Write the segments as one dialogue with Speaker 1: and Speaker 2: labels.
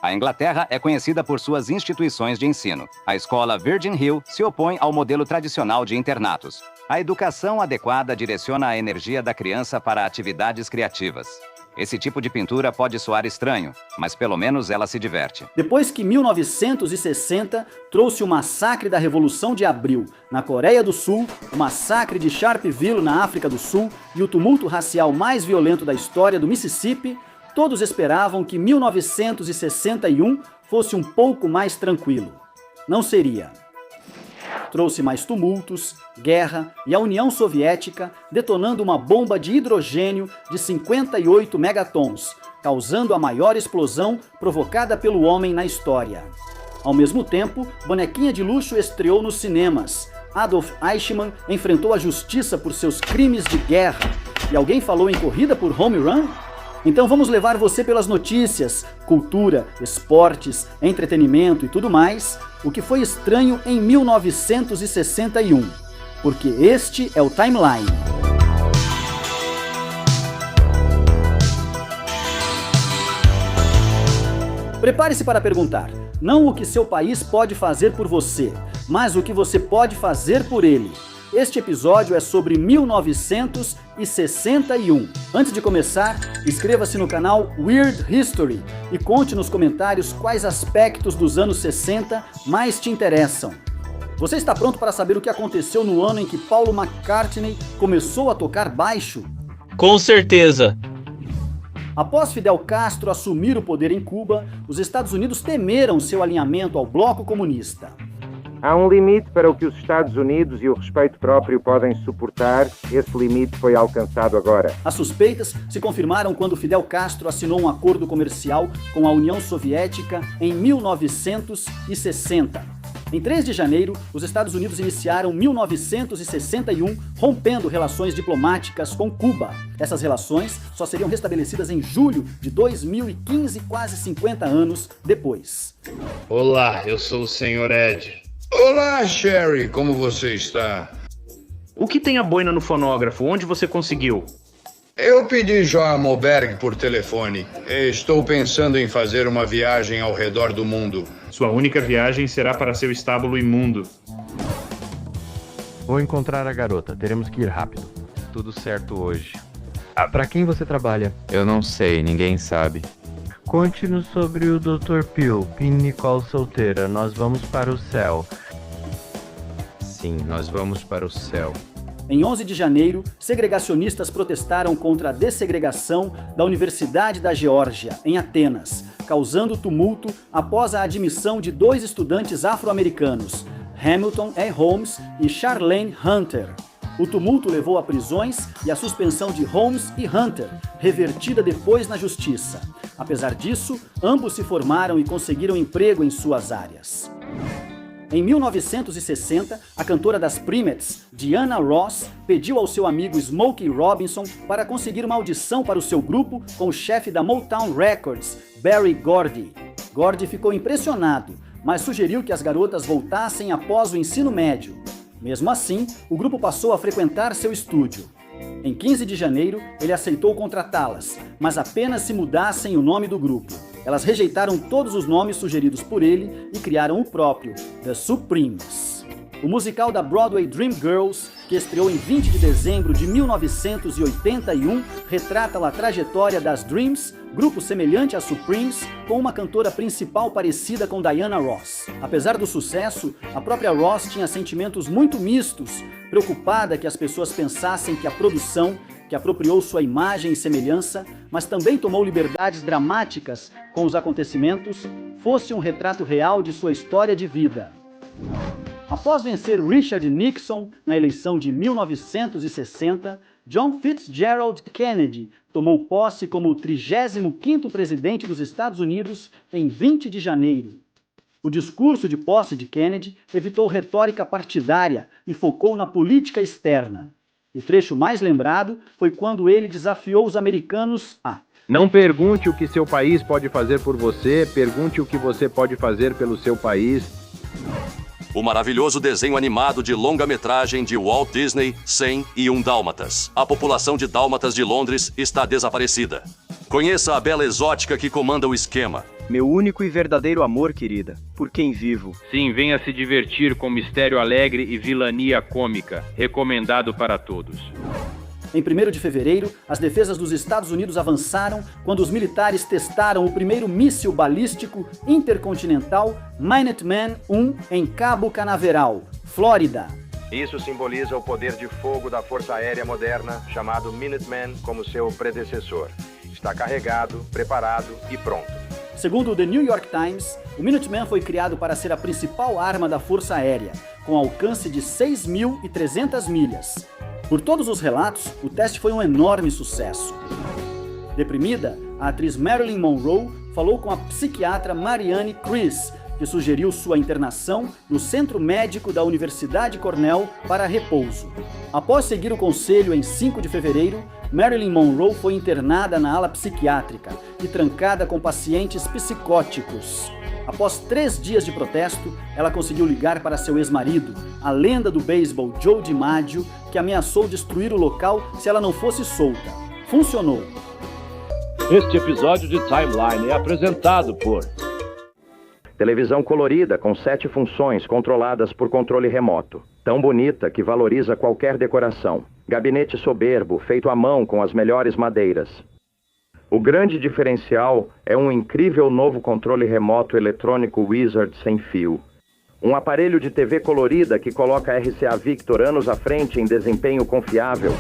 Speaker 1: A Inglaterra é conhecida por suas instituições de ensino. A escola Virgin Hill se opõe ao modelo tradicional de internatos. A educação adequada direciona a energia da criança para atividades criativas. Esse tipo de pintura pode soar estranho, mas pelo menos ela se diverte.
Speaker 2: Depois que 1960 trouxe o massacre da Revolução de Abril na Coreia do Sul, o massacre de Sharpeville na África do Sul e o tumulto racial mais violento da história do Mississippi, todos esperavam que 1961 fosse um pouco mais tranquilo. Não seria. Trouxe mais tumultos, guerra e a União Soviética detonando uma bomba de hidrogênio de 58 megatons, causando a maior explosão provocada pelo homem na história. Ao mesmo tempo, Bonequinha de Luxo estreou nos cinemas. Adolf Eichmann enfrentou a justiça por seus crimes de guerra. E alguém falou em corrida por home run? Então vamos levar você pelas notícias, cultura, esportes, entretenimento e tudo mais, o que foi estranho em 1961, porque este é o Timeline. Prepare-se para perguntar, não o que seu país pode fazer por você, mas o que você pode fazer por ele. Este episódio é sobre 1961. Antes de começar, inscreva-se no canal Weird History e conte nos comentários quais aspectos dos anos 60 mais te interessam. Você está pronto para saber o que aconteceu no ano em que Paul McCartney começou a tocar baixo?
Speaker 3: Com certeza!
Speaker 2: Após Fidel Castro assumir o poder em Cuba, os Estados Unidos temeram seu alinhamento ao bloco comunista.
Speaker 4: Há um limite para o que os Estados Unidos e o respeito próprio podem suportar. Esse limite foi alcançado agora.
Speaker 2: As suspeitas se confirmaram quando Fidel Castro assinou um acordo comercial com a União Soviética em 1960. Em 3 de janeiro, os Estados Unidos iniciaram 1961, rompendo relações diplomáticas com Cuba. Essas relações só seriam restabelecidas em julho de 2015, quase 50 anos depois.
Speaker 5: Olá, eu sou o Sr. Ed. Olá, Sherry, como você está?
Speaker 3: O que tem a boina no fonógrafo? Onde você conseguiu?
Speaker 5: Eu pedi Joa Moberg por telefone. Estou pensando em fazer uma viagem ao redor do mundo.
Speaker 6: Sua única viagem será para seu estábulo imundo.
Speaker 7: Vou encontrar a garota, teremos que ir rápido.
Speaker 8: Tudo certo hoje.
Speaker 7: Para quem você trabalha?
Speaker 8: Eu não sei, ninguém sabe.
Speaker 7: Conte-nos sobre o Dr. Peel, Pin Nicole solteira. Nós vamos para o céu.
Speaker 8: Sim, nós vamos para o céu.
Speaker 2: Em 11 de janeiro, segregacionistas protestaram contra a dessegregação da Universidade da Geórgia, em Atenas, causando tumulto após a admissão de 2 estudantes afro-americanos, Hamilton E. Holmes e Charlene Hunter. O tumulto levou a prisões e a suspensão de Holmes e Hunter, revertida depois na justiça. Apesar disso, ambos se formaram e conseguiram emprego em suas áreas. Em 1960, a cantora das Primettes, Diana Ross, pediu ao seu amigo Smokey Robinson para conseguir uma audição para o seu grupo com o chefe da Motown Records, Berry Gordy. Gordy ficou impressionado, mas sugeriu que as garotas voltassem após o ensino médio. Mesmo assim, o grupo passou a frequentar seu estúdio. Em 15 de janeiro, ele aceitou contratá-las, mas apenas se mudassem o nome do grupo. Elas rejeitaram todos os nomes sugeridos por ele e criaram o próprio, The Supremes. O musical da Broadway Dreamgirls, que estreou em 20 de dezembro de 1981, retrata a trajetória das Dreams, grupo semelhante às Supremes, com uma cantora principal parecida com Diana Ross. Apesar do sucesso, a própria Ross tinha sentimentos muito mistos, preocupada que as pessoas pensassem que a produção, que apropriou sua imagem e semelhança, mas também tomou liberdades dramáticas com os acontecimentos, fosse um retrato real de sua história de vida. Após vencer Richard Nixon na eleição de 1960, John Fitzgerald Kennedy tomou posse como o 35º presidente dos Estados Unidos em 20 de janeiro. O discurso de posse de Kennedy evitou retórica partidária e focou na política externa. O trecho mais lembrado foi quando ele desafiou os americanos a:
Speaker 9: não pergunte o que seu país pode fazer por você, pergunte o que você pode fazer pelo seu país.
Speaker 10: O maravilhoso desenho animado de longa-metragem de Walt Disney, 101 Dálmatas. A população de dálmatas de Londres está desaparecida. Conheça a bela exótica que comanda o esquema.
Speaker 11: Meu único e verdadeiro amor, querida, por quem vivo.
Speaker 9: Sim, venha se divertir com mistério alegre e vilania cômica. Recomendado para todos.
Speaker 2: Em 1º de fevereiro, as defesas dos Estados Unidos avançaram quando os militares testaram o primeiro míssil balístico intercontinental Minuteman I em Cabo Canaveral, Flórida.
Speaker 12: Isso simboliza o poder de fogo da Força Aérea moderna, chamado Minuteman como seu predecessor. Está carregado, preparado e pronto.
Speaker 2: Segundo o The New York Times, o Minuteman foi criado para ser a principal arma da Força Aérea, com alcance de 6.300 milhas. Por todos os relatos, o teste foi um enorme sucesso. Deprimida, a atriz Marilyn Monroe falou com a psiquiatra Marianne Chris, que sugeriu sua internação no Centro Médico da Universidade Cornell para repouso. Após seguir o conselho em 5 de fevereiro, Marilyn Monroe foi internada na ala psiquiátrica e trancada com pacientes psicóticos. Após 3 dias de protesto, ela conseguiu ligar para seu ex-marido, a lenda do beisebol Joe DiMaggio, que ameaçou destruir o local se ela não fosse solta. Funcionou.
Speaker 13: Este episódio de Timeline é apresentado por...
Speaker 4: Televisão colorida com 7 funções controladas por controle remoto. Tão bonita que valoriza qualquer decoração. Gabinete soberbo, feito à mão com as melhores madeiras. O grande diferencial é um incrível novo controle remoto eletrônico Wizard sem fio. Um aparelho de TV colorida que coloca a RCA Victor anos à frente em desempenho confiável.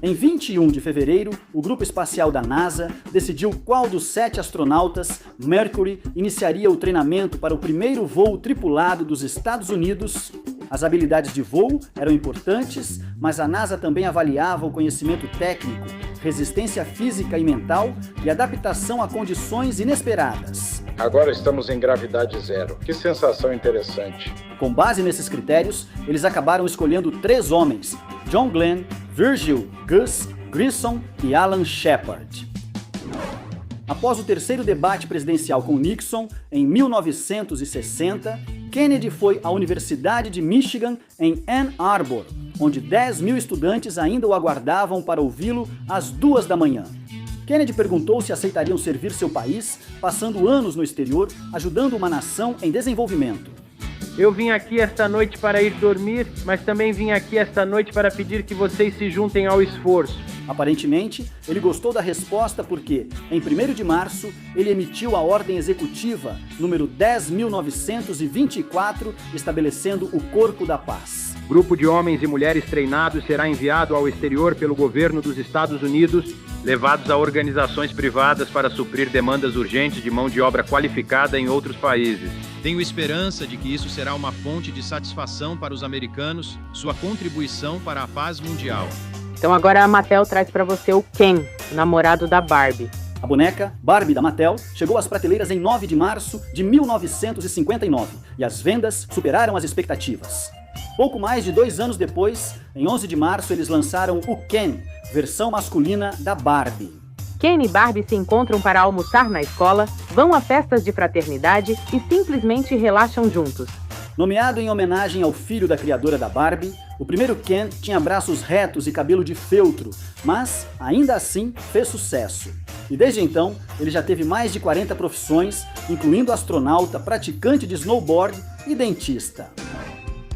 Speaker 2: Em 21 de fevereiro, o grupo espacial da NASA decidiu qual dos 7 astronautas, Mercury, iniciaria o treinamento para o primeiro voo tripulado dos Estados Unidos. As habilidades de voo eram importantes, mas a NASA também avaliava o conhecimento técnico, resistência física e mental e adaptação a condições inesperadas.
Speaker 5: Agora estamos em gravidade zero. Que sensação interessante.
Speaker 2: Com base nesses critérios, eles acabaram escolhendo 3 homens: John Glenn, Virgil Gus Grissom e Alan Shepard. Após o 3º debate presidencial com Nixon, em 1960, Kennedy foi à Universidade de Michigan, em Ann Arbor, onde 10.000 estudantes ainda o aguardavam para ouvi-lo às 2 da manhã. Kennedy perguntou se aceitariam servir seu país, passando anos no exterior, ajudando uma nação em desenvolvimento.
Speaker 9: Eu vim aqui esta noite para ir dormir, mas também vim aqui esta noite para pedir que vocês se juntem ao esforço.
Speaker 2: Aparentemente, ele gostou da resposta porque, em 1º de março, ele emitiu a Ordem Executiva número 10.924, estabelecendo o Corpo da Paz.
Speaker 9: Grupo de homens e mulheres treinados será enviado ao exterior pelo governo dos Estados Unidos, levados a organizações privadas para suprir demandas urgentes de mão de obra qualificada em outros países.
Speaker 8: Tenho esperança de que isso será uma fonte de satisfação para os americanos, sua contribuição para a paz mundial.
Speaker 14: Então agora a Mattel traz para você o Ken, o namorado da Barbie.
Speaker 2: A boneca Barbie da Mattel chegou às prateleiras em 9 de março de 1959 e as vendas superaram as expectativas. Pouco mais de 2 anos depois, em 11 de março, eles lançaram o Ken, versão masculina da Barbie.
Speaker 14: Ken e Barbie se encontram para almoçar na escola, vão a festas de fraternidade e simplesmente relaxam juntos.
Speaker 2: Nomeado em homenagem ao filho da criadora da Barbie, o primeiro Ken tinha braços retos e cabelo de feltro, mas, ainda assim, fez sucesso. E desde então, ele já teve mais de 40 profissões, incluindo astronauta, praticante de snowboard e dentista.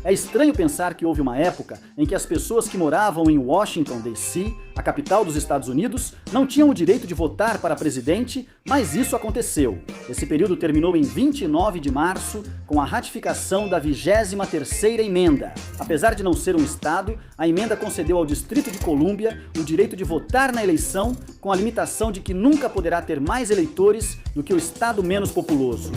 Speaker 2: É estranho pensar que houve uma época em que as pessoas que moravam em Washington, D.C., a capital dos Estados Unidos, não tinham o direito de votar para presidente, mas isso aconteceu. Esse período terminou em 29 de março, com a ratificação da 23ª emenda. Apesar de não ser um estado, a emenda concedeu ao Distrito de Colômbia o direito de votar na eleição, com a limitação de que nunca poderá ter mais eleitores do que o estado menos populoso.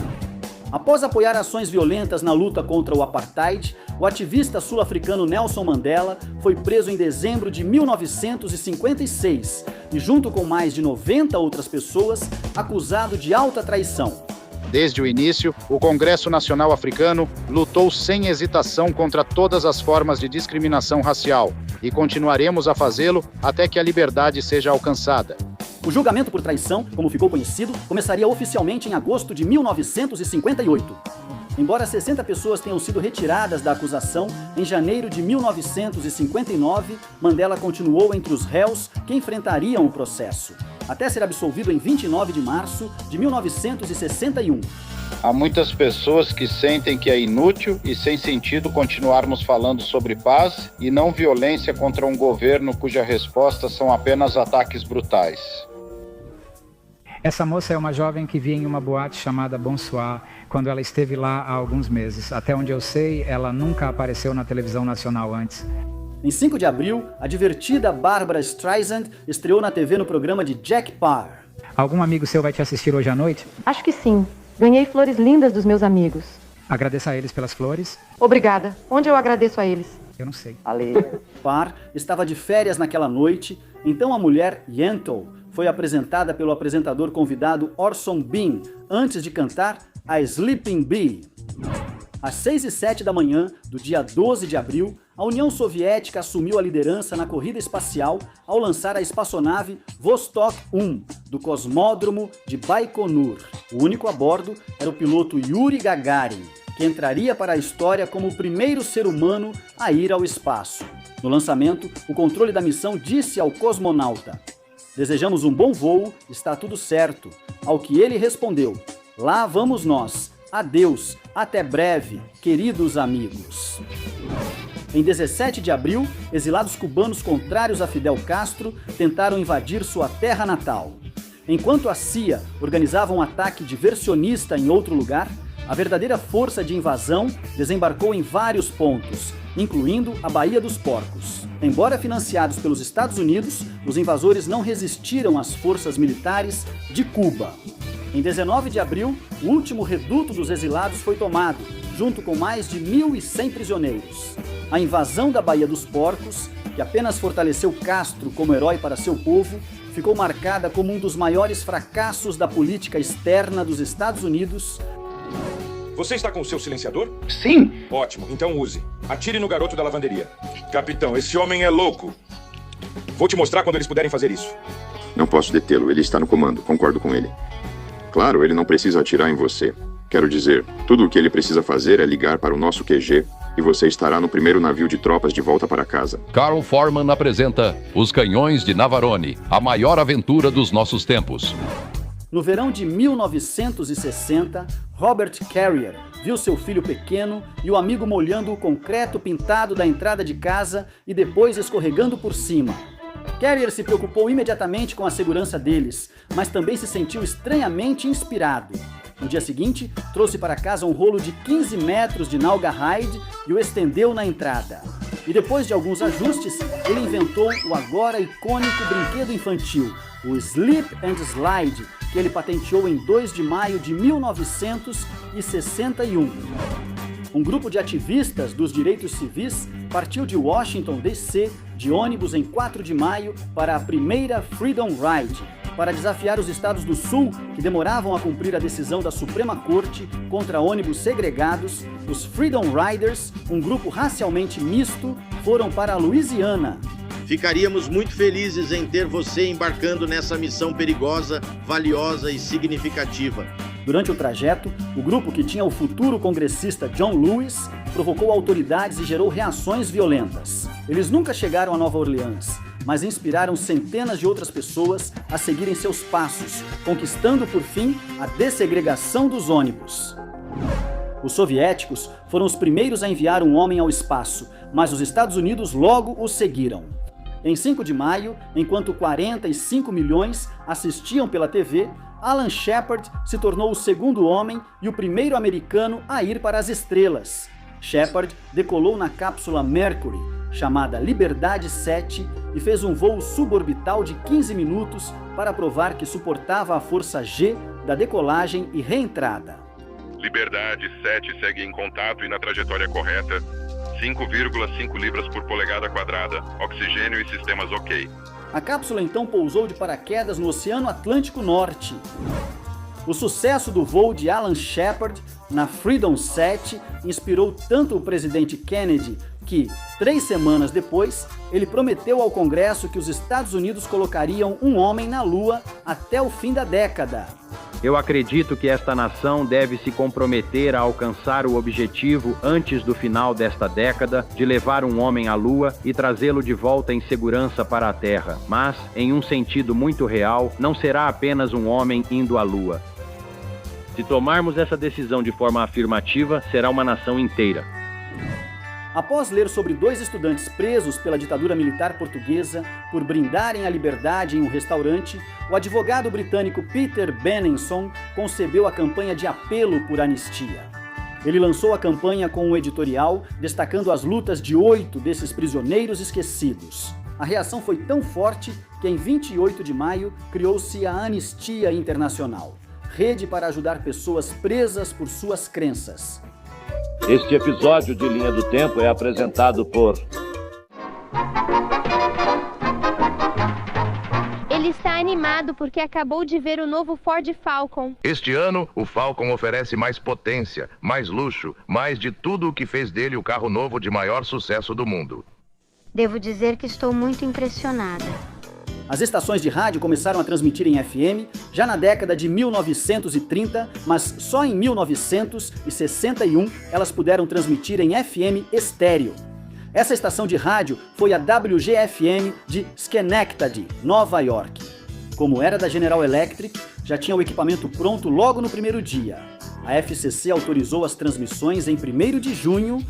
Speaker 2: Após apoiar ações violentas na luta contra o apartheid, o ativista sul-africano Nelson Mandela foi preso em dezembro de 1956 e, junto com mais de 90 outras pessoas, acusado de alta traição.
Speaker 15: Desde o início, o Congresso Nacional Africano lutou sem hesitação contra todas as formas de discriminação racial e continuaremos a fazê-lo até que a liberdade seja alcançada.
Speaker 2: O julgamento por traição, como ficou conhecido, começaria oficialmente em agosto de 1958. Embora 60 pessoas tenham sido retiradas da acusação, em janeiro de 1959, Mandela continuou entre os réus que enfrentariam o processo. até ser absolvido em 29 de março de 1961.
Speaker 15: Há muitas pessoas que sentem que é inútil e sem sentido continuarmos falando sobre paz e não violência contra um governo cuja resposta são apenas ataques brutais.
Speaker 16: Essa moça é uma jovem que via em uma boate chamada Bonsoir quando ela esteve lá há alguns meses. Até onde eu sei, ela nunca apareceu na televisão nacional antes.
Speaker 2: Em 5 de abril, a divertida Barbra Streisand estreou na TV no programa de Jack Paar.
Speaker 16: Algum amigo seu vai te assistir hoje à noite?
Speaker 14: Acho que sim. Ganhei flores lindas dos meus amigos.
Speaker 16: Agradeça a eles pelas flores.
Speaker 14: Obrigada. Onde eu agradeço a eles?
Speaker 16: Eu não sei.
Speaker 2: Paar estava de férias naquela noite, então a mulher Yentl foi apresentada pelo apresentador convidado Orson Bean, antes de cantar a Sleeping Bee. Às 6h07 da manhã do dia 12 de abril, a União Soviética assumiu a liderança na corrida espacial ao lançar a espaçonave Vostok 1, do cosmódromo de Baikonur. O único a bordo era o piloto Yuri Gagarin, que entraria para a história como o primeiro ser humano a ir ao espaço. No lançamento, o controle da missão disse ao cosmonauta: "Desejamos um bom voo, está tudo certo." Ao que ele respondeu: "Lá vamos nós. Adeus, até breve, queridos amigos." Em 17 de abril, exilados cubanos contrários a Fidel Castro tentaram invadir sua terra natal. Enquanto a CIA organizava um ataque diversionista em outro lugar, a verdadeira força de invasão desembarcou em vários pontos, incluindo a Baía dos Porcos. Embora financiados pelos Estados Unidos, os invasores não resistiram às forças militares de Cuba. Em 19 de abril, o último reduto dos exilados foi tomado, junto com mais de 1.100 prisioneiros. A invasão da Baía dos Porcos, que apenas fortaleceu Castro como herói para seu povo, ficou marcada como um dos maiores fracassos da política externa dos Estados Unidos.
Speaker 17: Você está com o seu silenciador?
Speaker 15: Sim.
Speaker 17: Ótimo, então use. Atire no garoto da lavanderia. Capitão, esse homem é louco. Vou te mostrar quando eles puderem fazer isso.
Speaker 18: Não posso detê-lo, ele está no comando, concordo com ele. Claro, ele não precisa atirar em você. Quero dizer, tudo o que ele precisa fazer é ligar para o nosso QG e você estará no primeiro navio de tropas de volta para casa.
Speaker 19: Carl Foreman apresenta Os Canhões de Navarone, a maior aventura dos nossos tempos.
Speaker 2: No verão de 1960, Robert Carrier viu seu filho pequeno e o amigo molhando o concreto pintado da entrada de casa e depois escorregando por cima. Carrier se preocupou imediatamente com a segurança deles, mas também se sentiu estranhamente inspirado. No dia seguinte, trouxe para casa um rolo de 15 metros de Naugahyde e o estendeu na entrada. E depois de alguns ajustes, ele inventou o agora icônico brinquedo infantil, o Slip and Slide, que ele patenteou em 2 de maio de 1961. Um grupo de ativistas dos direitos civis partiu de Washington, D.C., de ônibus em 4 de maio para a primeira Freedom Ride, para desafiar os estados do Sul, que demoravam a cumprir a decisão da Suprema Corte contra ônibus segregados. Os Freedom Riders, um grupo racialmente misto, foram para a Louisiana.
Speaker 20: Ficaríamos muito felizes em ter você embarcando nessa missão perigosa, valiosa e significativa.
Speaker 2: Durante o trajeto, o grupo, que tinha o futuro congressista John Lewis, provocou autoridades e gerou reações violentas. Eles nunca chegaram a Nova Orleans, mas inspiraram centenas de outras pessoas a seguirem seus passos, conquistando por fim a dessegregação dos ônibus. Os soviéticos foram os primeiros a enviar um homem ao espaço, mas os Estados Unidos logo os seguiram. Em 5 de maio, enquanto 45 milhões assistiam pela TV, Alan Shepard se tornou o segundo homem e o primeiro americano a ir para as estrelas. Shepard decolou na cápsula Mercury, chamada Liberdade 7, e fez um voo suborbital de 15 minutos para provar que suportava a força G da decolagem e reentrada.
Speaker 21: Liberdade 7 segue em contato e na trajetória correta. 5,5 libras por polegada quadrada. Oxigênio e sistemas OK.
Speaker 2: A cápsula então pousou de paraquedas no Oceano Atlântico Norte. O sucesso do voo de Alan Shepard na Freedom 7 inspirou tanto o presidente Kennedy que, 3 semanas depois, ele prometeu ao Congresso que os Estados Unidos colocariam um homem na Lua até o fim da década.
Speaker 9: Eu acredito que esta nação deve se comprometer a alcançar o objetivo antes do final desta década de levar um homem à Lua e trazê-lo de volta em segurança para a Terra. Mas, em um sentido muito real, não será apenas um homem indo à Lua. Se tomarmos essa decisão de forma afirmativa, será uma nação inteira.
Speaker 2: Após ler sobre 2 estudantes presos pela ditadura militar portuguesa por brindarem a liberdade em um restaurante, o advogado britânico Peter Benenson concebeu a campanha de apelo por anistia. Ele lançou a campanha com um editorial destacando as lutas de 8 desses prisioneiros esquecidos. A reação foi tão forte que em 28 de maio criou-se a Anistia Internacional, rede para ajudar pessoas presas por suas crenças.
Speaker 13: Este episódio de Linha do Tempo é apresentado por...
Speaker 1: Ele está animado porque acabou de ver o novo Ford Falcon.
Speaker 22: Este ano, o Falcon oferece mais potência, mais luxo, mais de tudo o que fez dele o carro novo de maior sucesso do mundo.
Speaker 1: Devo dizer que estou muito impressionada.
Speaker 2: As estações de rádio começaram a transmitir em FM já na década de 1930, mas só em 1961 elas puderam transmitir em FM estéreo. Essa estação de rádio foi a WGFM de Schenectady, Nova York. Como era da General Electric, já tinha o equipamento pronto logo no primeiro dia. A FCC autorizou as transmissões em 1º de junho.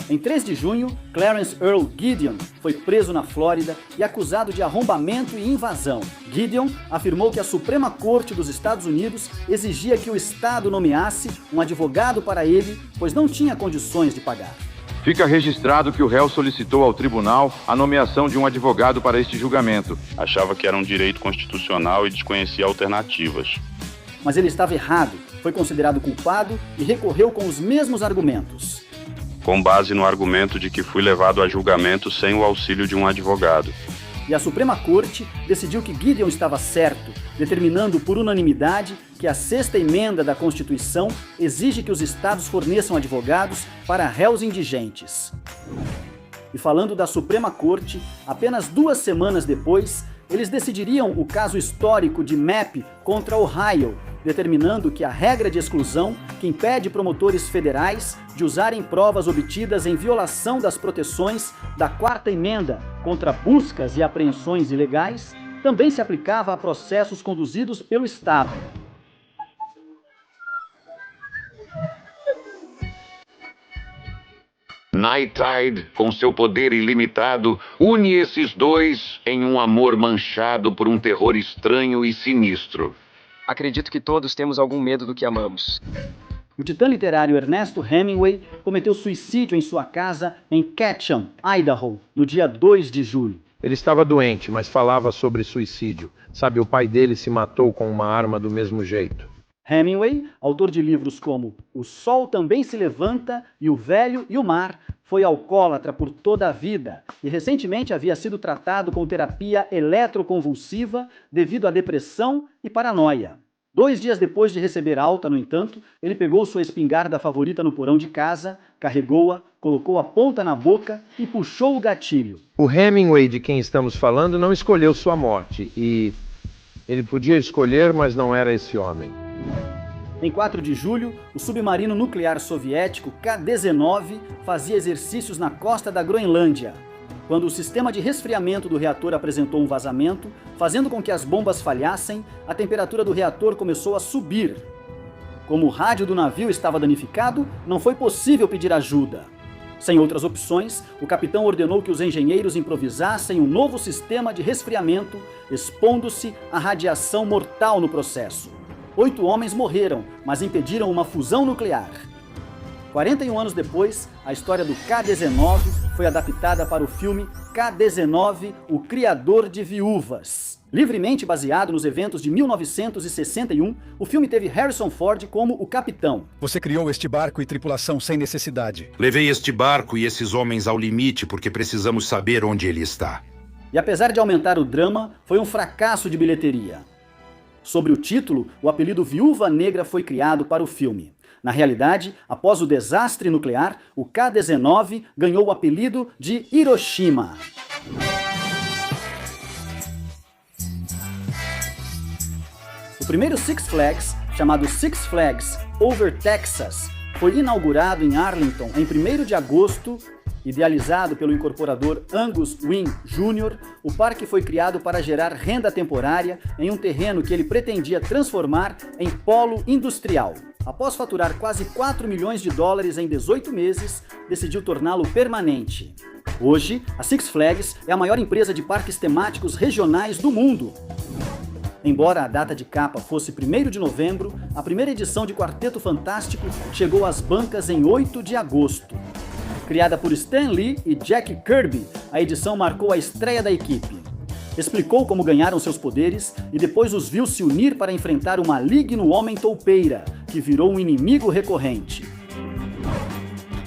Speaker 2: Em 3 de junho, Clarence Earl Gideon foi preso na Flórida e acusado de arrombamento e invasão. Gideon afirmou que a Suprema Corte dos Estados Unidos exigia que o Estado nomeasse um advogado para ele, pois não tinha condições de pagar.
Speaker 23: Fica registrado que o réu solicitou ao tribunal a nomeação de um advogado para este julgamento.
Speaker 6: Achava que era um direito constitucional e desconhecia alternativas.
Speaker 2: Mas ele estava errado, foi considerado culpado e recorreu com os mesmos argumentos.
Speaker 6: Com base no argumento de que fui levado a julgamento sem o auxílio de um advogado.
Speaker 2: E a Suprema Corte decidiu que Gideon estava certo, determinando por unanimidade que a 6ª emenda da Constituição exige que os estados forneçam advogados para réus indigentes. E falando da Suprema Corte, apenas 2 semanas depois, eles decidiriam o caso histórico de Mapp contra Ohio, determinando que a regra de exclusão que impede promotores federais de usarem provas obtidas em violação das proteções da 4ª emenda contra buscas e apreensões ilegais também se aplicava a processos conduzidos pelo Estado.
Speaker 24: Night Tide, com seu poder ilimitado, une esses dois em um amor manchado por um terror estranho e sinistro.
Speaker 11: Acredito que todos temos algum medo do que amamos.
Speaker 2: O titã literário Ernesto Hemingway cometeu suicídio em sua casa em Ketchum, Idaho, no dia 2 de julho.
Speaker 25: Ele estava doente, mas falava sobre suicídio. Sabe, o pai dele se matou com uma arma do mesmo jeito.
Speaker 2: Hemingway, autor de livros como O Sol Também Se Levanta e O Velho e o Mar, foi alcoólatra por toda a vida e recentemente havia sido tratado com terapia eletroconvulsiva devido à depressão e paranoia. 2 dias depois de receber alta, no entanto, ele pegou sua espingarda favorita no porão de casa, carregou-a, colocou a ponta na boca e puxou o gatilho.
Speaker 25: O Hemingway de quem estamos falando não escolheu sua morte e ele podia escolher, mas não era esse homem.
Speaker 2: Em 4 de julho, o submarino nuclear soviético K-19 fazia exercícios na costa da Groenlândia, quando o sistema de resfriamento do reator apresentou um vazamento, fazendo com que as bombas falhassem, a temperatura do reator começou a subir. Como o rádio do navio estava danificado, não foi possível pedir ajuda. Sem outras opções, o capitão ordenou que os engenheiros improvisassem um novo sistema de resfriamento, expondo-se à radiação mortal no processo. 8 homens morreram, mas impediram uma fusão nuclear. 41 anos depois, a história do K-19 foi adaptada para o filme K-19, O Criador de Viúvas. Livremente baseado nos eventos de 1961, o filme teve Harrison Ford como o capitão.
Speaker 26: Você criou este barco e tripulação sem necessidade.
Speaker 27: Levei este barco e esses homens ao limite porque precisamos saber onde ele está.
Speaker 2: E apesar de aumentar o drama, foi um fracasso de bilheteria. Sobre o título, o apelido Viúva Negra foi criado para o filme. Na realidade, após o desastre nuclear, o K-19 ganhou o apelido de Hiroshima. O primeiro Six Flags, chamado Six Flags Over Texas, foi inaugurado em Arlington em 1º de agosto. Idealizado pelo incorporador Angus Wynn Jr., o parque foi criado para gerar renda temporária em um terreno que ele pretendia transformar em polo industrial. Após faturar quase 4 milhões de dólares em 18 meses, decidiu torná-lo permanente. Hoje, a Six Flags é a maior empresa de parques temáticos regionais do mundo. Embora a data de capa fosse 1º de novembro, a primeira edição de Quarteto Fantástico chegou às bancas em 8 de agosto. Criada por Stan Lee e Jack Kirby, a edição marcou a estreia da equipe. Explicou como ganharam seus poderes e depois os viu se unir para enfrentar o maligno Homem Toupeira, que virou um inimigo recorrente.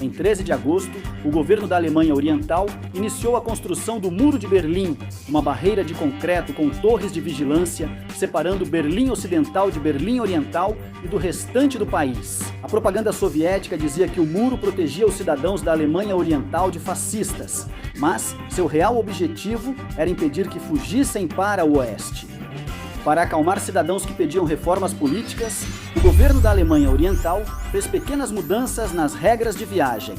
Speaker 2: Em 13 de agosto, o governo da Alemanha Oriental iniciou a construção do Muro de Berlim, uma barreira de concreto com torres de vigilância separando Berlim Ocidental de Berlim Oriental e do restante do país. A propaganda soviética dizia que o muro protegia os cidadãos da Alemanha Oriental de fascistas, mas seu real objetivo era impedir que fugissem para o oeste. Para acalmar cidadãos que pediam reformas políticas, o governo da Alemanha Oriental fez pequenas mudanças nas regras de viagem.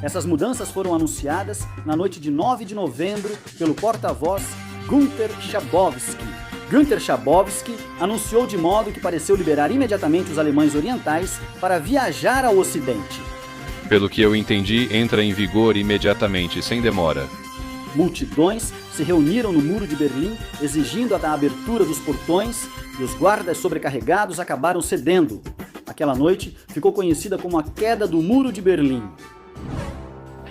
Speaker 2: Essas mudanças foram anunciadas na noite de 9 de novembro pelo porta-voz Günther Schabowski. Günther Schabowski anunciou de modo que pareceu liberar imediatamente os alemães orientais para viajar ao Ocidente.
Speaker 3: Pelo que eu entendi, entra em vigor imediatamente, sem demora.
Speaker 2: Multidões se reuniram no Muro de Berlim, exigindo a abertura dos portões, e os guardas sobrecarregados acabaram cedendo. Aquela noite ficou conhecida como a queda do Muro de Berlim.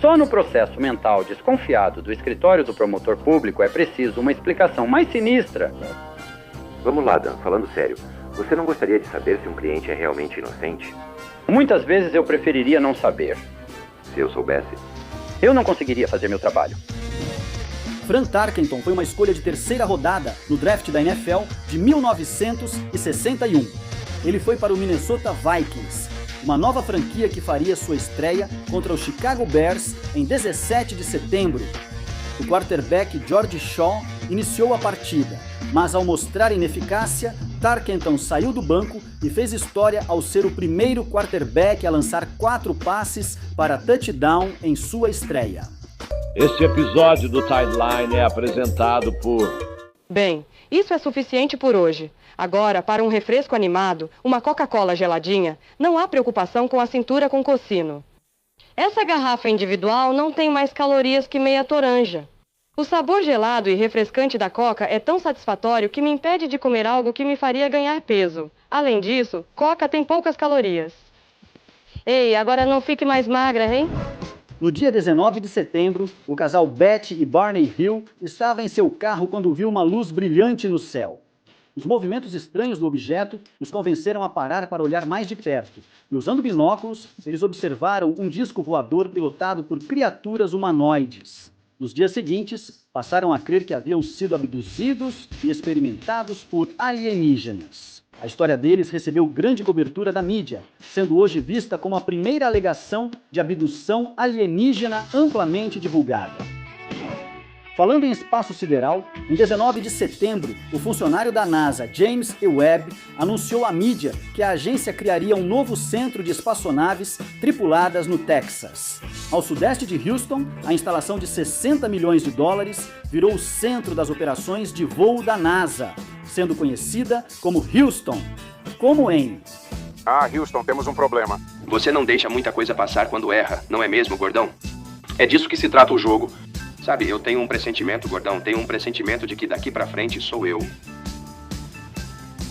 Speaker 4: Só no processo mental desconfiado do escritório do promotor público é preciso uma explicação mais sinistra.
Speaker 5: Vamos lá, Dan, falando sério. Você não gostaria de saber se um cliente é realmente inocente?
Speaker 4: Muitas vezes eu preferiria não saber.
Speaker 5: Se eu soubesse?
Speaker 4: Eu não conseguiria fazer meu trabalho.
Speaker 2: Frank Tarkenton foi uma escolha de terceira rodada no draft da NFL de 1961. Ele foi para o Minnesota Vikings, uma nova franquia que faria sua estreia contra o Chicago Bears em 17 de setembro. O quarterback George Shaw iniciou a partida, mas ao mostrar ineficácia, Tarkenton saiu do banco e fez história ao ser o primeiro quarterback a lançar 4 passes para touchdown em sua estreia.
Speaker 13: Este episódio do Timeline é apresentado por...
Speaker 7: Bem, isso é suficiente por hoje. Agora, para um refresco animado, uma Coca-Cola geladinha, não há preocupação com a cintura com cocino. Essa garrafa individual não tem mais calorias que meia toranja. O sabor gelado e refrescante da Coca é tão satisfatório que me impede de comer algo que me faria ganhar peso. Além disso, Coca tem poucas calorias. Ei, agora não fique mais magra, hein?
Speaker 2: No dia 19 de setembro, o casal Betty e Barney Hill estava em seu carro quando viu uma luz brilhante no céu. Os movimentos estranhos do objeto os convenceram a parar para olhar mais de perto. E usando binóculos, eles observaram um disco voador pilotado por criaturas humanoides. Nos dias seguintes, passaram a crer que haviam sido abduzidos e experimentados por alienígenas. A história deles recebeu grande cobertura da mídia, sendo hoje vista como a primeira alegação de abdução alienígena amplamente divulgada. Falando em espaço sideral, em 19 de setembro, o funcionário da NASA, James E. Webb, anunciou à mídia que a agência criaria um novo centro de espaçonaves tripuladas no Texas. Ao sudeste de Houston, a instalação de 60 milhões de dólares virou o centro das operações de voo da NASA, sendo conhecida como Houston. Como em...
Speaker 8: Houston, temos um problema.
Speaker 11: Você não deixa muita coisa passar quando erra, não é mesmo, gordão? É disso que se trata o jogo. Sabe, eu tenho um pressentimento, gordão, tenho um pressentimento de que daqui pra frente sou eu.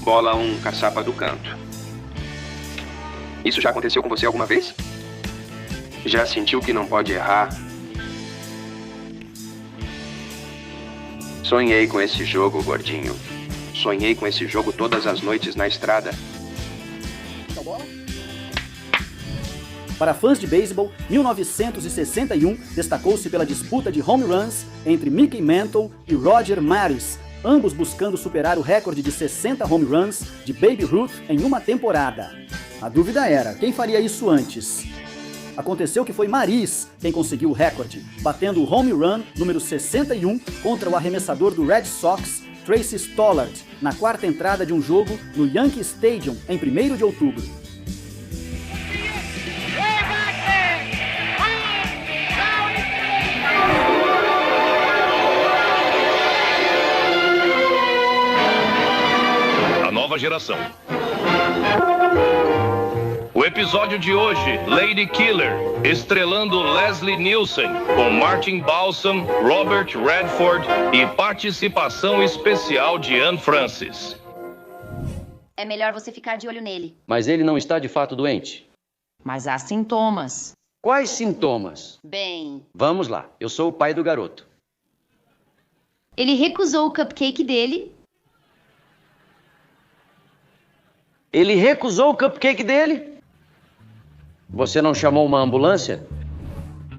Speaker 11: Bola um caçapa do canto. Isso já aconteceu com você alguma vez? Já sentiu que não pode errar? Sonhei com esse jogo, gordinho. Sonhei com esse jogo todas as noites na estrada.
Speaker 2: Para fãs de beisebol, 1961 destacou-se pela disputa de home runs entre Mickey Mantle e Roger Maris, ambos buscando superar o recorde de 60 home runs de Babe Ruth em uma temporada. A dúvida era, quem faria isso antes? Aconteceu que foi Maris quem conseguiu o recorde, batendo o home run número 61 contra o arremessador do Red Sox, Tracy Stollard na quarta entrada de um jogo no Yankee Stadium em 1º de outubro.
Speaker 10: A nova geração. O episódio de hoje, Lady Killer, estrelando Leslie Nielsen, com Martin Balsam, Robert Redford e participação especial de Anne Francis.
Speaker 12: É melhor você ficar de olho nele.
Speaker 14: Mas ele não está de fato doente.
Speaker 12: Mas há sintomas.
Speaker 14: Quais sintomas?
Speaker 12: Bem...
Speaker 14: Vamos lá, eu sou o pai do garoto.
Speaker 12: Ele recusou o cupcake dele.
Speaker 14: Ele recusou o cupcake dele? Você não chamou uma ambulância?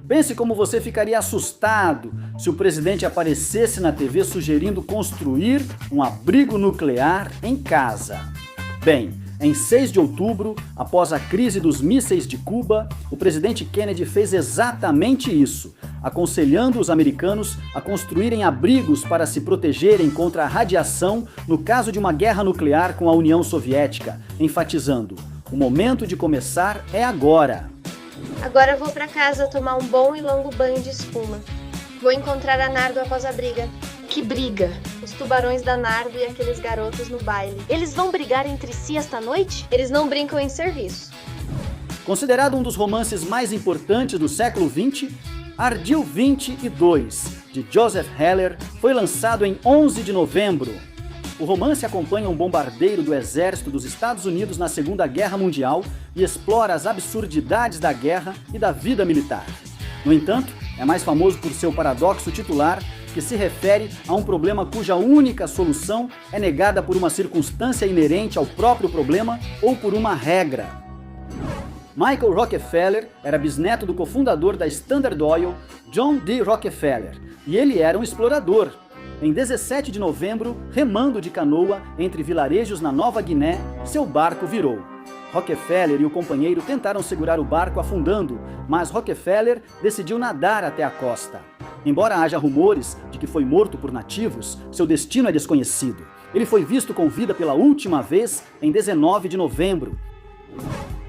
Speaker 2: Pense como você ficaria assustado se o presidente aparecesse na TV sugerindo construir um abrigo nuclear em casa. Bem, em 6 de outubro, após a crise dos mísseis de Cuba, o presidente Kennedy fez exatamente isso, aconselhando os americanos a construírem abrigos para se protegerem contra a radiação no caso de uma guerra nuclear com a União Soviética, enfatizando: o momento de começar é agora.
Speaker 1: Agora vou pra casa tomar um bom e longo banho de espuma. Vou encontrar a Nardo após a briga.
Speaker 12: Que briga?
Speaker 1: Os tubarões da Nardo e aqueles garotos no baile.
Speaker 12: Eles vão brigar entre si esta noite?
Speaker 1: Eles não brincam em serviço.
Speaker 2: Considerado um dos romances mais importantes do século XX, Ardil 22, de Joseph Heller, foi lançado em 11 de novembro. O romance acompanha um bombardeiro do exército dos Estados Unidos na Segunda Guerra Mundial e explora as absurdidades da guerra e da vida militar. No entanto, é mais famoso por seu paradoxo titular, que se refere a um problema cuja única solução é negada por uma circunstância inerente ao próprio problema ou por uma regra. Michael Rockefeller era bisneto do cofundador da Standard Oil, John D. Rockefeller, e ele era um explorador. Em 17 de novembro, remando de canoa entre vilarejos na Nova Guiné, seu barco virou. Rockefeller e o companheiro tentaram segurar o barco afundando, mas Rockefeller decidiu nadar até a costa. Embora haja rumores de que foi morto por nativos, seu destino é desconhecido. Ele foi visto com vida pela última vez em 19 de novembro.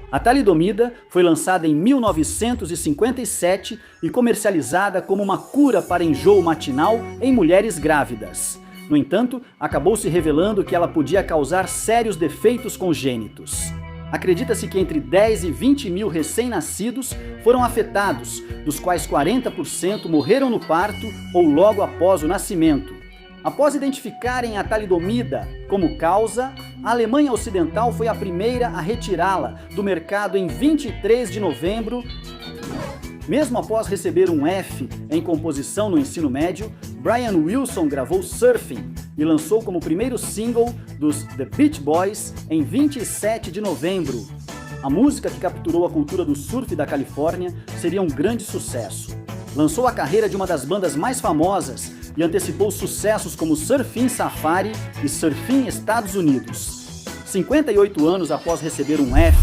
Speaker 2: A talidomida foi lançada em 1957 e comercializada como uma cura para enjoo matinal em mulheres grávidas. No entanto, acabou se revelando que ela podia causar sérios defeitos congênitos. Acredita-se que entre 10 e 20 mil recém-nascidos foram afetados, dos quais 40% morreram no parto ou logo após o nascimento. Após identificarem a talidomida como causa, a Alemanha Ocidental foi a primeira a retirá-la do mercado em 23 de novembro. Mesmo após receber um F em composição no ensino médio, Brian Wilson gravou Surfing e lançou como primeiro single dos The Beach Boys em 27 de novembro. A música, que capturou a cultura do surf da Califórnia, seria um grande sucesso. Lançou a carreira de uma das bandas mais famosas e antecipou sucessos como Surfing Safari e Surfing Estados Unidos. 58 anos após receber um F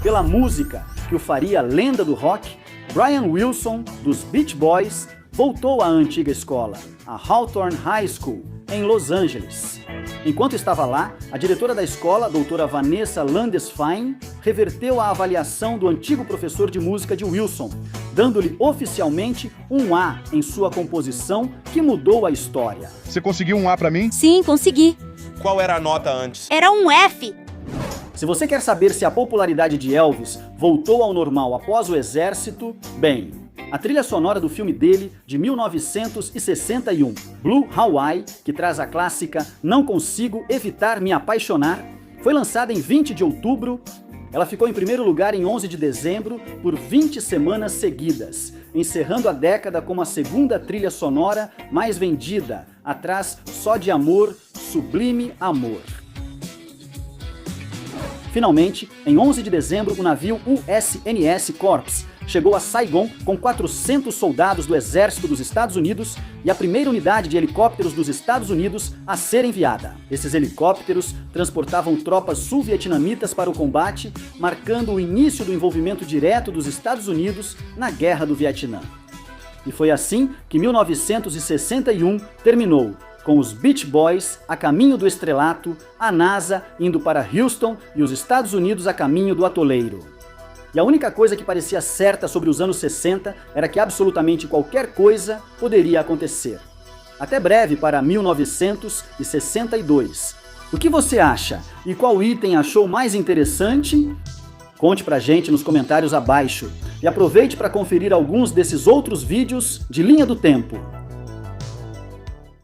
Speaker 2: pela música que o faria lenda do rock, Brian Wilson, dos Beach Boys, voltou à antiga escola, a Hawthorne High School, em Los Angeles. Enquanto estava lá, a diretora da escola, a doutora Vanessa Landesfein, reverteu a avaliação do antigo professor de música de Wilson, dando-lhe oficialmente um A em sua composição, que mudou a história.
Speaker 15: Você conseguiu um A pra mim?
Speaker 16: Sim, consegui.
Speaker 15: Qual era a nota antes?
Speaker 16: Era um F.
Speaker 2: Se você quer saber se a popularidade de Elvis voltou ao normal após o exército, bem, a trilha sonora do filme dele, de 1961, Blue Hawaii, que traz a clássica Não Consigo Evitar Me Apaixonar, foi lançada em 20 de outubro. Ela ficou em primeiro lugar em 11 de dezembro por 20 semanas seguidas, encerrando a década como a segunda trilha sonora mais vendida, atrás só de Amor, Sublime Amor. Finalmente, em 11 de dezembro, o navio USNS Corps chegou a Saigon com 400 soldados do Exército dos Estados Unidos e a primeira unidade de helicópteros dos Estados Unidos a ser enviada. Esses helicópteros transportavam tropas sul-vietnamitas para o combate, marcando o início do envolvimento direto dos Estados Unidos na Guerra do Vietnã. E foi assim que 1961 terminou, com os Beach Boys a caminho do estrelato, a NASA indo para Houston e os Estados Unidos a caminho do atoleiro. E a única coisa que parecia certa sobre os anos 60 era que absolutamente qualquer coisa poderia acontecer. Até breve para 1962. O que você acha? E qual item achou mais interessante? Conte pra gente nos comentários abaixo. E aproveite para conferir alguns desses outros vídeos de Linha do Tempo.